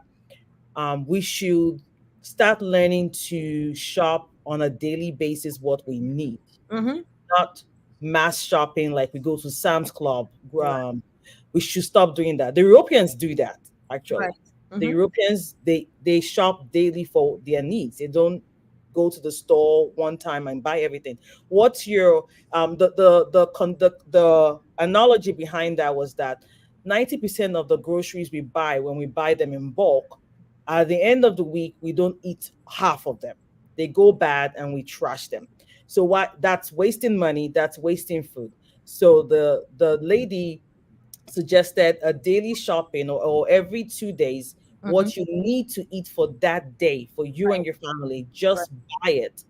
we should start learning to shop on a daily basis what we need, Mhm. not mass shopping like we go to Sam's Club. Right. We should stop doing that. The Europeans do that Right. actually. The Mhm. Europeans they shop daily for their needs. They don't go to the store one time and buy everything. What's your the analogy behind that was that 90% of the groceries we buy when we buy them in bulk, at the end of the week we don't eat half of them. They go bad and we trash them. So what that's wasting money, that's wasting food. So the lady suggested a daily shopping, or every 2 days, Mhm. what you need to eat for that day for you and Right. your family, Right. just buy it,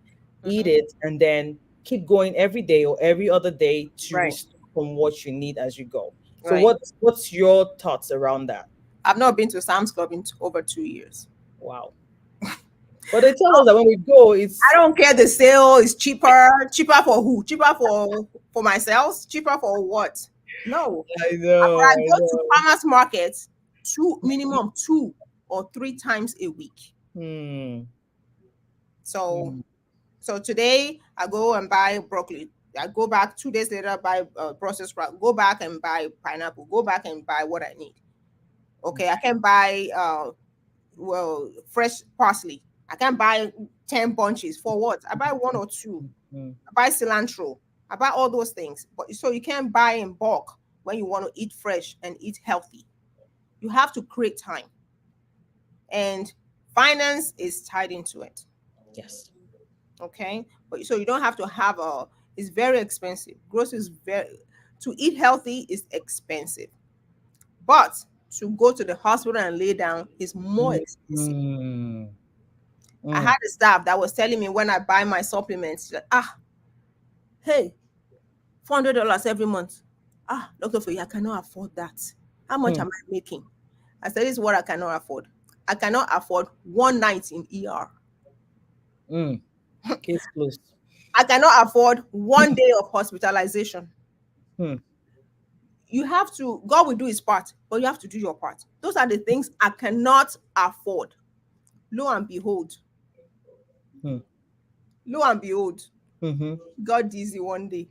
eat Mhm. it, and then keep going every day or every other day to Right. restore from what you need as you go. So Right. what's your thoughts around that? I've not been to Sam's Club in over 2 years. Wow. But they tell us that when we go, I it's don't care the sale is cheaper. Cheaper for who? Cheaper for myself? Cheaper for what? No. I know, I I go to know. farmers markets minimum 2 or 3 times a week. Hmm. So Hmm. So today I go and buy broccoli. I go back 2 days later, buy processed sprout. Go back and buy pineapple. Go back and buy what I need. Okay, I can buy fresh parsley. I can buy 10 bunches for what? I buy one or two. Mm. I buy cilantro. I buy all those things. But so you can't buy in bulk when you want to eat fresh and eat healthy. You have to create time, and finance is tied into it. Yes. Okay, but so you don't have to have a. It's very expensive. Groceries very to eat healthy is expensive, but to go to the hospital and lay down is more Mm. expensive. Mm. I Mm. had a staff that was telling me when I buy my supplements, like, hey, $400 every month. Doctor Feyi, I cannot afford that. How much Mm. am I making? I said, this is what I cannot afford. I cannot afford one night in ER. Mm. Case closed. I cannot afford one day of hospitalization. Mm. You have to, God will do his part, but you have to do your part. Those are the things I cannot afford. Lo and behold, Mm. lo and behold, Mm-hmm. got dizzy one day.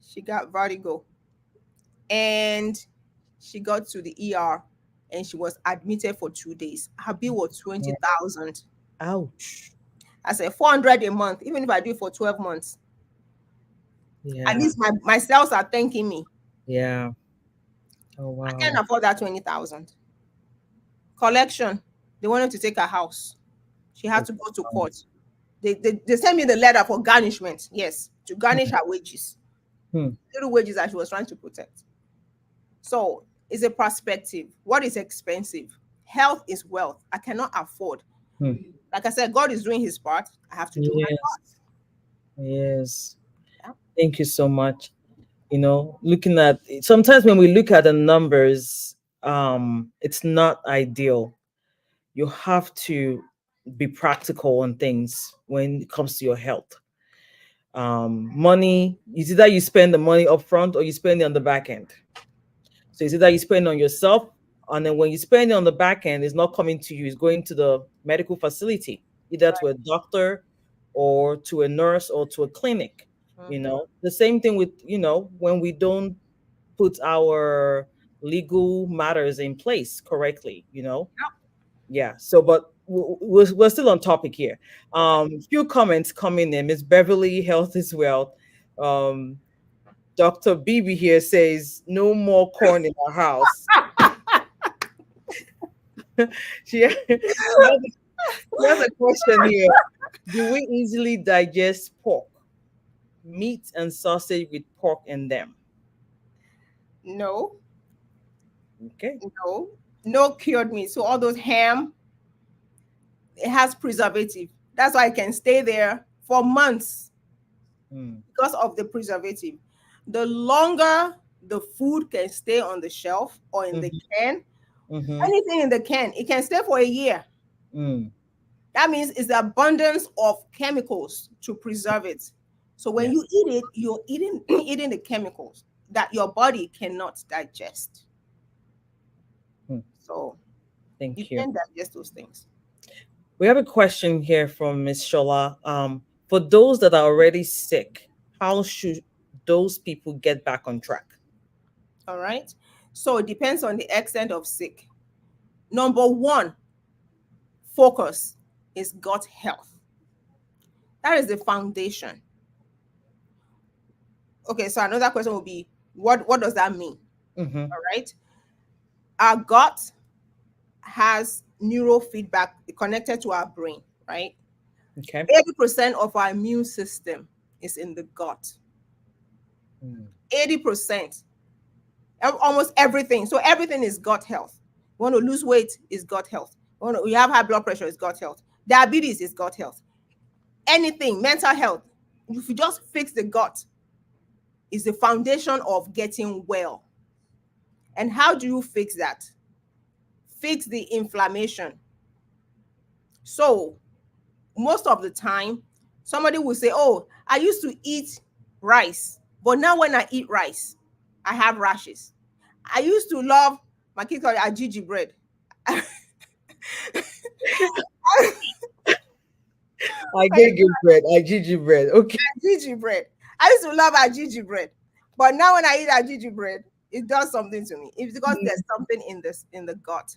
She got vertigo and she got to the ER and she was admitted for 2 days. Her bill was 20,000. Ouch. I said 400 a month, even if I do it for 12 months. At Yeah. least my cells are thanking me. Yeah. Oh I can't wow. afford that 20,000. Collection, they wanted to take her house. She had Oh, to go to wow. court. They sent me the letter for garnishment. Yes, to garnish her wages, Hmm. little wages that she was trying to protect. So it's a perspective. What is expensive? Health is wealth. I cannot afford. Hmm. Like I said, God is doing his part. I have to do my Yes. part. Yes. Yeah. Thank you so much. Looking at sometimes when we look at the numbers, it's not ideal. You have to be practical on things when it comes to your health. Money, it's either you spend the money up front or you spend it on the back end. So it's either you spend on yourself, and then when you spend it on the back end, it's not coming to you, it's going to the medical facility, either to a doctor or to a nurse or to a clinic. Mhm. The same thing with, when we don't put our legal matters in place correctly. Yeah. So, but we're still on topic here. Okay. Few comments coming in. Miss Beverly, health is wealth. Um, Dr. Bibi here says no more corn in our house. She has a question here. Do we easily digest pork, meat, and sausage with pork in them? No, Okay. no, no cured meat. So all those ham, it has preservative. That's why it can stay there for months Mm. because of the preservative. The longer the food can stay on the shelf or in the Mm-hmm. can, Mm-hmm. anything in the can, it can stay for a year. Mm. That means it's the abundance of chemicals to preserve it. So when Yeah. you eat it, you're eating eating the chemicals that your body cannot digest. Mm. So you Thank you. can digest those things. We have a question here from Miss Shola. For those that are already sick, how should those people get back on track? All right. So it depends on the extent of sick. Number one, focus is gut health. That is the foundation. Okay, so another question will be what does that mean? Mm-hmm. All right. Our gut has neurofeedback connected to our brain, right? Okay. 80% of our immune system is in the gut. Mm. 80%. Almost everything. So everything is gut health. You want to lose weight is gut health. You have high blood pressure is gut health. Diabetes is gut health. Anything, mental health, if you just fix the gut, is the foundation of getting well. And how do you fix that? Fix the inflammation. So most of the time, somebody will say, oh, I used to eat rice, but now when I eat rice, I have rashes. I used to love, my kids call it ajiji bread. I get good bread. I Gigi bread. Okay. Gigi bread. I used to love Gigi bread, but now when I eat Gigi bread, it does something to me. It's because there's something in the gut.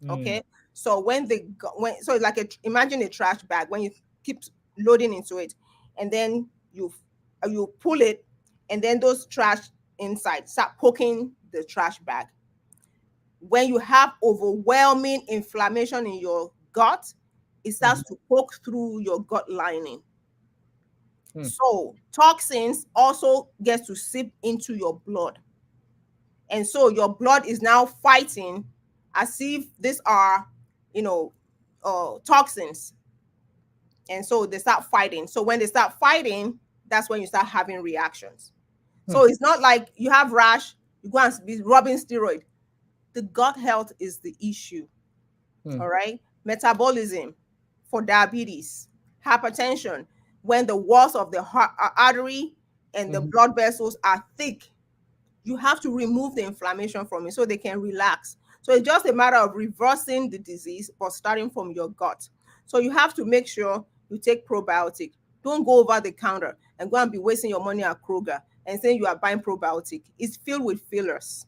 Mm, Okay, so when so it's like imagine a trash bag when you keep loading into it, and then you pull it, and then those trash inside start poking the trash bag. When you have overwhelming inflammation in your gut, it mhm, starts to poke through your gut lining. mm, So toxins also get to seep into your blood. And so your blood is now fighting as if these are, you know, toxins. And so they start fighting. So when they start fighting, that's when you start having reactions. mm, So it's not like you have rash, you go and be rubbing steroid. The gut health is the issue. mm, All right. Metabolism for diabetes, hypertension, when the walls of the heart, artery and the mhm, blood vessels are thick, you have to remove the inflammation from it so they can relax. So it's just a matter of reversing the disease, but starting from your gut. So you have to make sure you take probiotic. Don't go over the counter and go and be wasting your money at Kroger and saying you are buying probiotic. It's filled with fillers.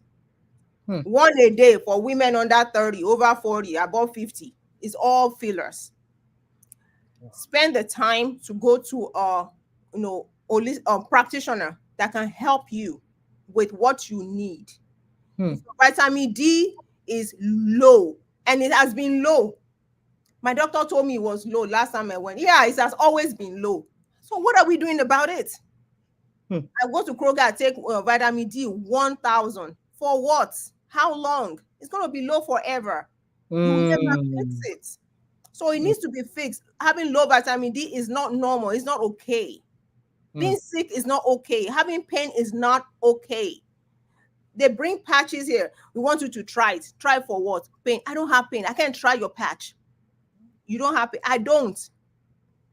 mm. One a day for women under 30, over 40, above 50. It's all fillers. Spend the time to go to a practitioner that can help you with what you need. If Mm. your vitamin D is low, and it has been low, my doctor told me it was low last time I went. Yeah, it has always been low. So what are we doing about it? Mm. I go to Kroger and take vitamin D 1,000 for what? How long? It's going to be low forever. You will never fix Mm. it. So it needs to be fixed. Having low vitamin D is not normal. It's not okay. Being Mm. sick is not okay. Having pain is not okay. They bring patches here. We want you to try it. Try for what? Pain. I don't have pain. I can't try your patch. You don't have pain. I don't.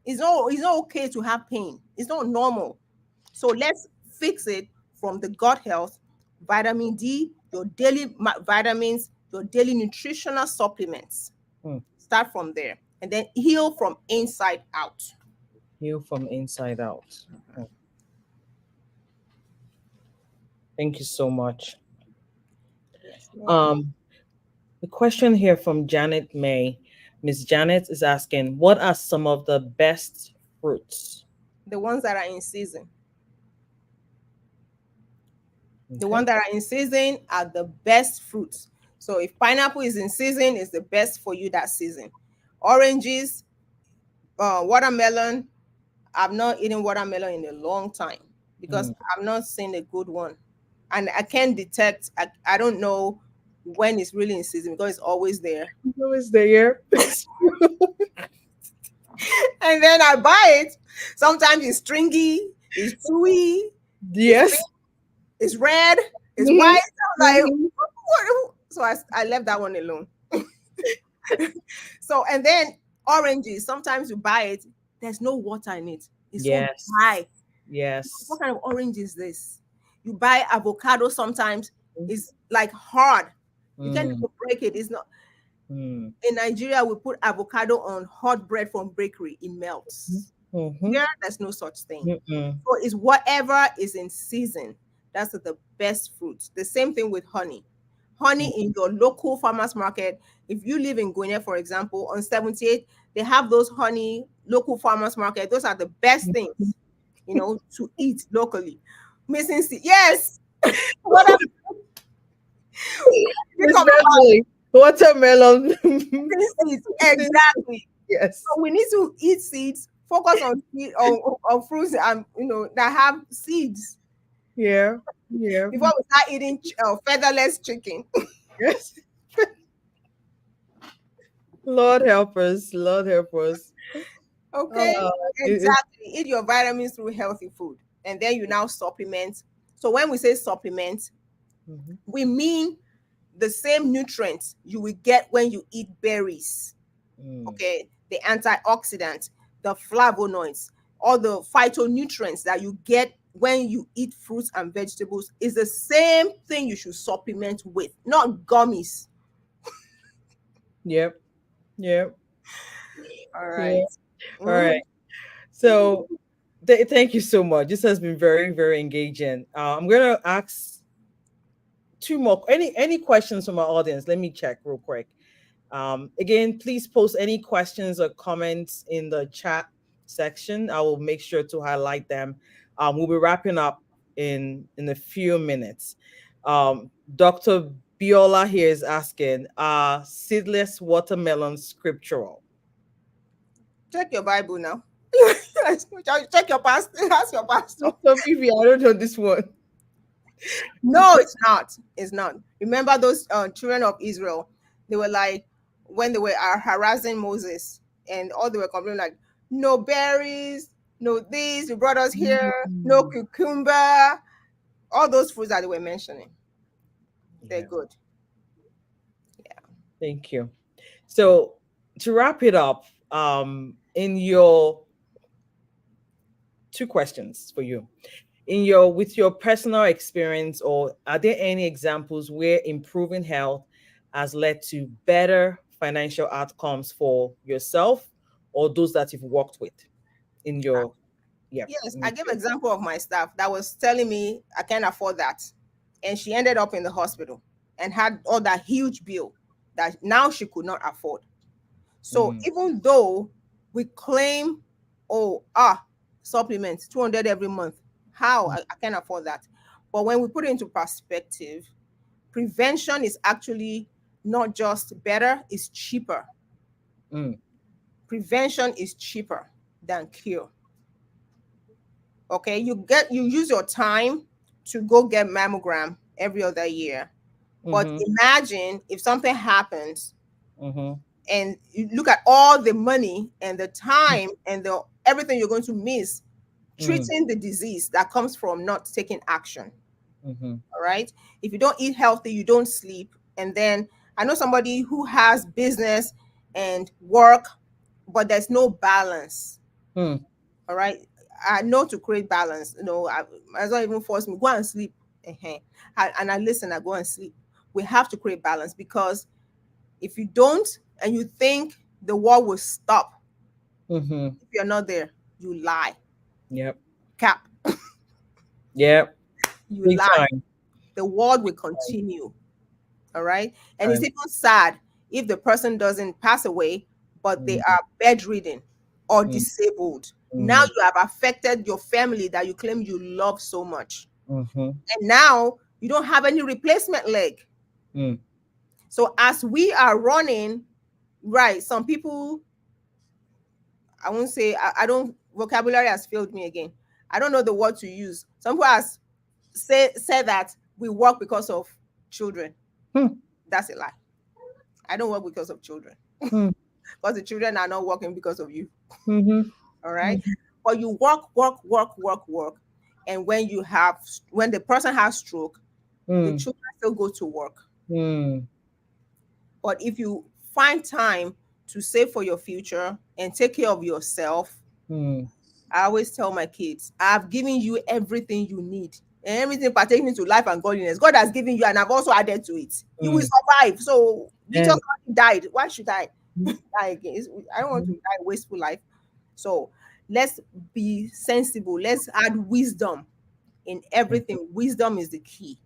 It's not okay to have pain. It's not normal. So let's fix it from the gut health, vitamin D, your daily vitamins, your daily nutritional supplements. Mm. Start from there and then heal from inside out. Heal from inside out. Mm. Thank you so much. Yes, ma'am. Um, the question here from Janet May. Miss Janet is asking, what are some of the best fruits? The ones that are in season. The Okay. ones that are in season are the best fruits. So if pineapple is in season, it's the best for you that season. Oranges, watermelon. I've not eaten watermelon in a long time because Mm. I'm not seeing a good one. And I can't detect, I don't know when it's really in season because it's always there. Who is there? And then I buy it. Sometimes it's stringy, it's chewy, it's Yes. pink, it's red, it's Mhm, white. I was like, mhm, what? So I left that one alone. So, and then oranges, sometimes you buy it, there's no water in it. It's so yes. dry. What Yes. kind of orange is this? You buy avocado sometimes, Mm. it's like hard. You can't Mm. even break it. It's not. Mm. In Nigeria, we put avocado on hot bread from bakery, it melts. Mhm, Here, there's no such thing. mm-mm. So it's whatever is in season. That's the best fruits. The same thing with honey. Mm. Honey in your local farmers market. If you live in Guinea, for example, on 78, they have those honey local farmers market. Those are the best Mhm. things, to eat locally. Missing seed. Yes. What am you come about Especially watermelon. missing seeds? Exactly. Yes. So we need to eat seeds, focus on on fruits and that have seeds Yeah. Yeah. before we start eating featherless chicken. Yes. Lord help us. Lord help us. Okay, Uh, it, exactly. Eat your vitamins through healthy food, and then you now supplement. So when we say supplement, mhm, we mean the same nutrients you will get when you eat berries. mm. Okay, the antioxidants, the flavonoids, all the phytonutrients that you get when you eat fruits and vegetables is the same thing you should supplement with, not gummies. Yep. Yep. All Yeah. right. All right. So thank you so much. This has been very, very engaging. I'm gonna ask two more. Any questions from our audience? Let me check real quick. Again, please post any questions or comments in the chat section. I will make sure to highlight them. We'll be wrapping up in a few minutes. Dr. Biola here is asking, seedless watermelon scriptural? Check your Bible now. Check your pastor. Ask your pastor. Dr. Vivi, I don't know this one. No, it's not. It's not. Remember those children of Israel? They were like, when they were harassing Moses, and all they were complaining like, no berries, no this. You brought us here, no cucumber. All those fruits that they were mentioning, they're Yeah, good. thank you. So to wrap it up, in your two questions for you. In your with your personal experience, or are there any examples where improving health has led to better financial outcomes for yourself or those that you've worked with in your yeah Yes, in I your gave field? example of my staff that was telling me I can't afford that, and she ended up in the hospital and had all that huge bill that now she could not afford. So Mm, even though we claim, oh, supplements 200 every month, how I can't afford that. But when we put it into perspective, prevention is actually not just better, it's cheaper. mm, Prevention is cheaper than cure. Okay, you use your time to go get mammogram every other year. But mm-hmm, imagine if something happens mm-hmm, and you look at all the money and the time and the everything you're going to miss mm, treating the disease that comes from not taking action. mm-hmm, All right, if you don't eat healthy, you don't sleep, and then I know somebody who has business and work, but there's no balance. mm, All right, I know to create balance, I not even force me go and sleep. And I listen, I go and sleep. We have to create balance, because if you don't, and you think the war will stop, mm-hmm. if you're not there, you lie. Yep, Cap, yep, you big lie. time, The war will continue. All right. And it's time. even sad if the person doesn't pass away, but they Mm, are bedridden or mm, disabled. Now mm, you have affected your family that you claim you love so much. mm-hmm, And now you don't have any replacement leg. mm, So as we are running, right, some people, I won't say, I don't, vocabulary has failed me again. I don't know the word to use. Some people has say that we work because of children. mm, That's a lie. I don't work because of children, mm, because the children are not working because of you. mm-hmm, All right. mm-hmm, But you work, work, work, work, work. And when the person has stroke, the mm, children still go to work. mm, But if you find time to save for your future and take care of yourself, mm, I always tell my kids, I've given you everything you need and everything pertaining to life and godliness. God has given you, and I've also added to it. You will mm. survive. So Jesus And already died. Why should I die again? I don't want to die wasteful life. So let's be sensible. Let's add wisdom in mm, everything. Wisdom is the key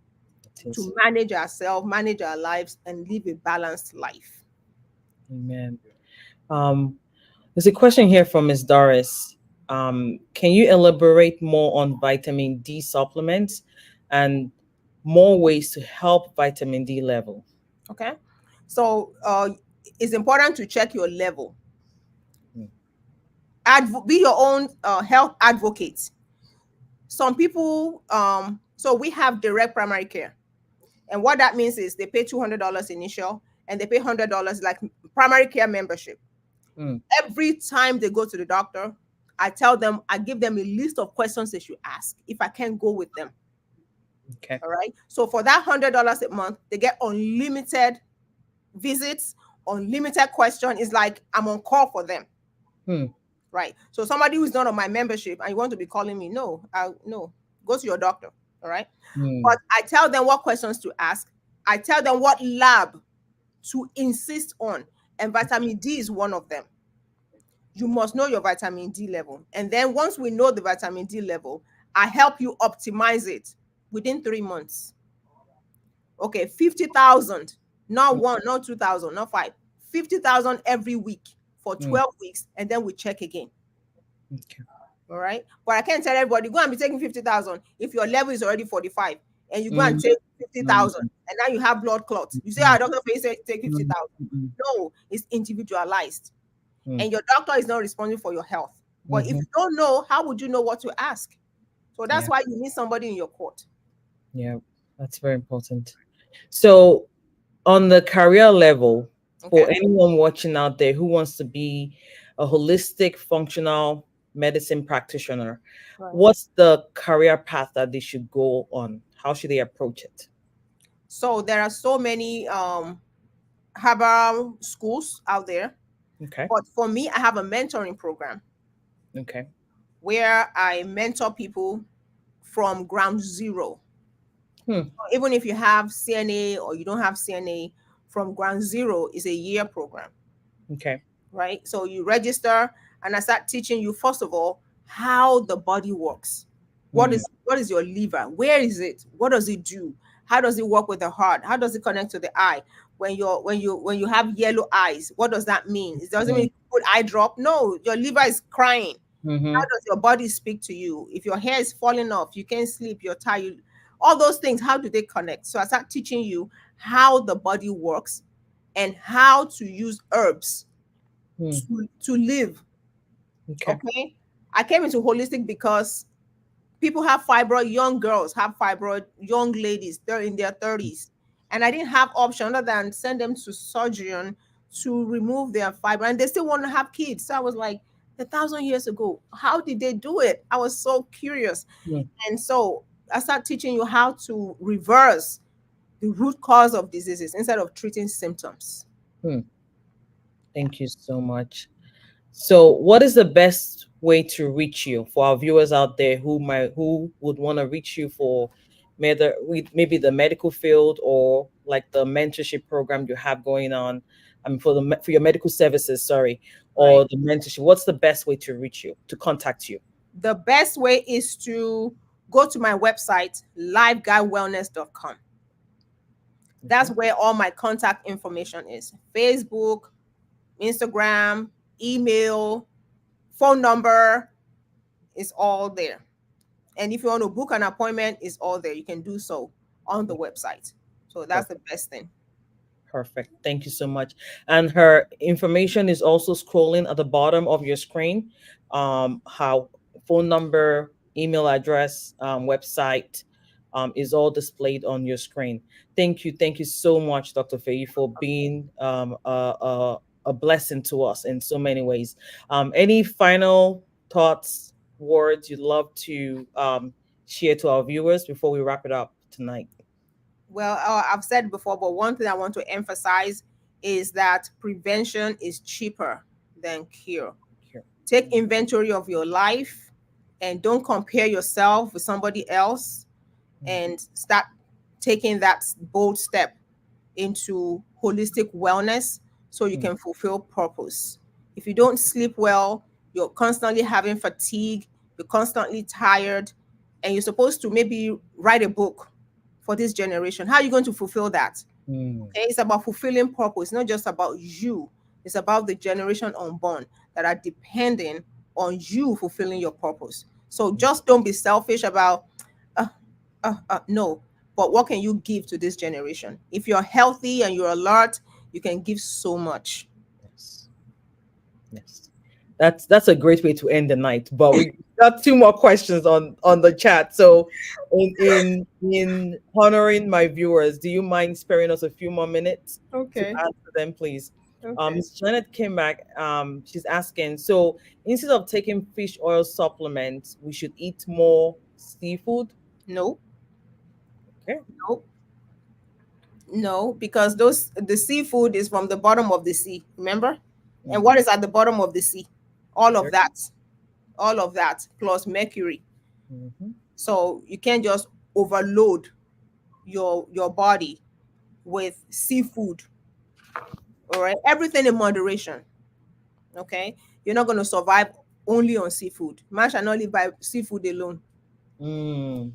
it is. to manage ourselves, manage our lives, and live a balanced life. Amen. Um, there's a question here from Ms. Doris. Can you elaborate more on vitamin D supplements and more ways to help vitamin D level? Okay. So it's important to check your level. Mm, Be your own health advocate. Some people, so we have direct primary care. And what that means is they pay $200 initial, and they pay $100 like primary care membership. mm, Every time they go to the doctor, I give them a list of questions they should ask if I can go with them. okay. All right. So for that $100 a month, they get unlimited visits, unlimited question. It's like I'm on call for them. Mm, Right. So somebody who's not on my membership and you want to be calling me, no, go to your doctor. All right. mm, But I tell them what questions to ask. I tell them what lab to insist on. And vitamin D is one of them. you must know your vitamin D level. And then once we know the vitamin D level, I help you optimize it within 3 months. Okay, 50,000, not Mm, one, not 2,000, not five. 50,000 every week for mm, 12 weeks, and then we check again. okay. All right. But I can't tell everybody, go and be taking 50,000 if your level is already 45 and you go and Mm, take 50,000 mm, and now you have blood clots. You say, mm, Doctor Feyi said take mm, 50,000. mm, No, it's individualized. mm, And your doctor is not responsible for your health. But if mhm. you don't know, how would you know what to ask? So that's Yeah, why you need somebody in your court. yeah, that's very important. So, on the career level, for Okay. anyone watching out there who wants to be a holistic functional medicine practitioner, Right. what's the career path that they should go on? How should they approach it? So there are so many herbal schools out there. Okay. But for me, I have a mentoring program Okay. where I mentor people from ground zero. Hmm. Even if you have CNA or you don't have CNA, from ground zero is a year program, Okay. right? So you register and I start teaching you, first of all, how the body works. Hmm. What is your liver? Where is it? What does it do? How does it work with the heart? How does it connect to the eye? When you have yellow eyes, what does that mean? It doesn't mean you put eye drop. No, your liver is crying. How Mm-hmm. does your body speak to you? If your hair is falling off, you can't sleep, you're tired, all those things, how do they connect? So I start teaching you how the body works and how to use herbs Hmm. to live. Okay. Okay. I came into holistic because people have fibroid, young girls have fibroid, young ladies, they're in their 30s. And I didn't have option other than send them to surgeon to remove their fibroid. And they still want to have kids. So I was like, 1,000 years ago, how did they do it? I was so curious. Hmm. And so I started teaching you how to reverse the root cause of diseases instead of treating symptoms. Hmm. Thank you so much. So, what is the best way to reach you for our viewers out there who would want to reach you for maybe the medical field or like the mentorship program you have going on? I mean, for your medical services, sorry, Right. or the mentorship. What's the best way to reach you to contact you? The best way is to go to my website, liveguyWellness.com. That's Okay. where all my contact information is. Facebook, Instagram, email, phone number is all there. And if you want to book an appointment, it's all there. You can do so on the website. So that's the best thing. Perfect. Thank you so much. And her information is also scrolling at the bottom of your screen. How phone number, email address, website is all displayed on your screen. Thank you. Thank you so much, Dr. Feyi, for being a blessing to us in so many ways. Any final thoughts, words you'd love to share to our viewers before we wrap it up tonight? Well, I've said before, but one thing I want to emphasize is that prevention is cheaper than cure. Here. Take inventory of your life and don't compare yourself with somebody else, and start taking that bold step into holistic wellness so you Mm, can fulfill purpose. If you don't sleep well, you're constantly having fatigue, you're constantly tired, and you're supposed to maybe write a book for this generation. How are you going to fulfill that? mm, Okay, it's about fulfilling purpose. It's not just about you. It's about the generation unborn that are depending on you fulfilling your purpose. So mm. just don't be selfish about, uh, no. But what can you give to this generation? If you're healthy and you're alert, you can give so much. Yes. Yes. That's a great way to end the night. But we got two more questions on the chat. So in honoring my viewers, do you mind sparing us a few more minutes to Okay. answer them, please? Okay. Miss Janet came back. She's asking, so instead of taking fish oil supplements, we should eat more seafood. No, Okay. no, no, because the seafood is from the bottom of the sea. Remember, and Mm, what is at the bottom of the sea? All of dirt. that, all of that plus mercury. Mhm, So you can't just overload your body with seafood. All right, everything in moderation. Okay, you're not going to survive only on seafood. Man shall not live by seafood alone. Mm.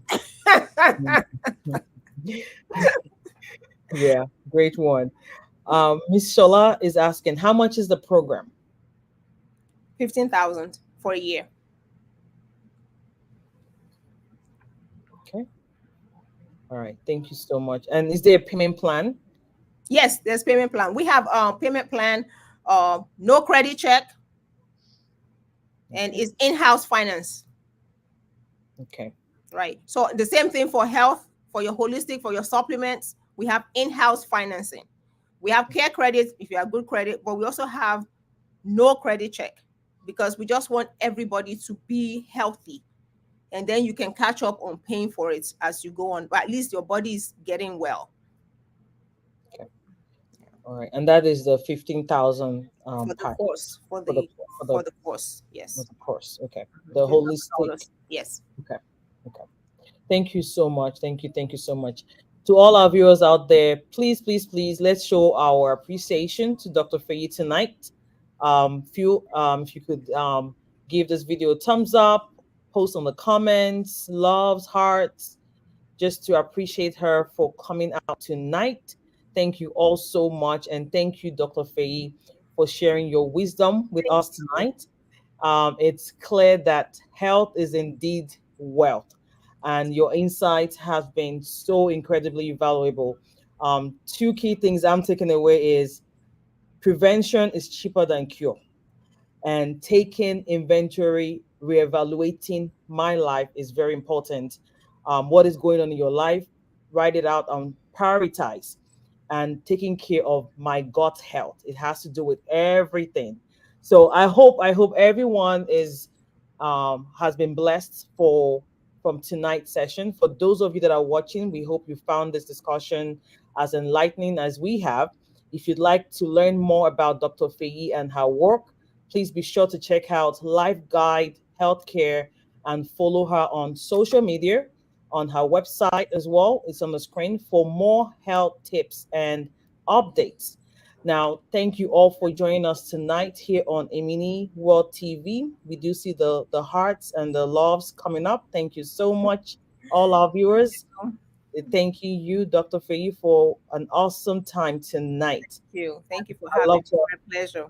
Yeah, great one. Miss Shola is asking, how much is the program? 15,000 for a year. Okay. All right. Thank you so much. And is there a payment plan? Yes, there's payment plan. We have payment plan, no credit check, and Okay. it's in-house finance. Okay. Right. So the same thing for health, for your holistic, for your supplements, we have in-house financing. We have care credits if you have good credit, but we also have no credit check because we just want everybody to be healthy. And then you can catch up on paying for it as you go on, but at least your body is getting well. Okay. All right. And that is the 15,000 For the package course, for for the the for the for the course, for yes. the course. Okay. The holistic. $15,000, yes. Okay. Okay. Thank you so much. Thank you. Thank you so much. To all our viewers out there, please, please, please, let's show our appreciation to Dr. Feyi tonight. If you could give this video a thumbs up, post on the comments, loves, hearts, just to appreciate her for coming out tonight. Thank you all so much. And thank you, Dr. Feyi, for sharing your wisdom with Thank us you. tonight. It's clear that health is indeed wealth, and your insights have been so incredibly valuable. Two key things I'm taking away is prevention is cheaper than cure, and taking inventory, reevaluating my life is very important. What is going on in your life? Write it out and prioritize. And taking care of my gut health. It has to do with everything. So I hope everyone is has been blessed for from tonight's session. For those of you that are watching, we hope you found this discussion as enlightening as we have. If you'd like to learn more about Dr. Feyi and her work, please be sure to check out Life Guide Healthcare and follow her on social media, on her website as well. It's on the screen for more health tips and updates. Now, thank you all for joining us tonight here on Iminiwealth TV. We do see the hearts and the loves coming up. Thank you so much, all our viewers. Thank you, Dr. Feyi, for an awesome time tonight. Thank you for I having love me. to My pleasure.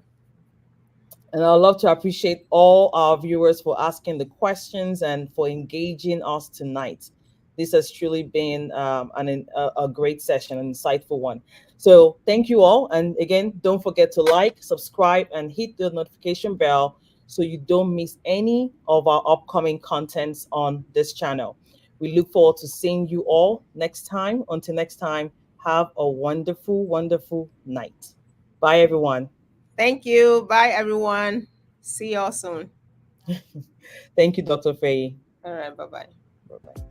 And I'd love to appreciate all our viewers for asking the questions and for engaging us tonight. This has truly been a great session, an insightful one. So thank you all. And again, don't forget to like, subscribe, and hit the notification bell so you don't miss any of our upcoming contents on this channel. We look forward to seeing you all next time. Until next time, have a wonderful, wonderful night. Bye, everyone. Thank you. Bye, everyone. See y'all soon. Thank you, Dr. Faye. All right. Bye bye. Bye bye.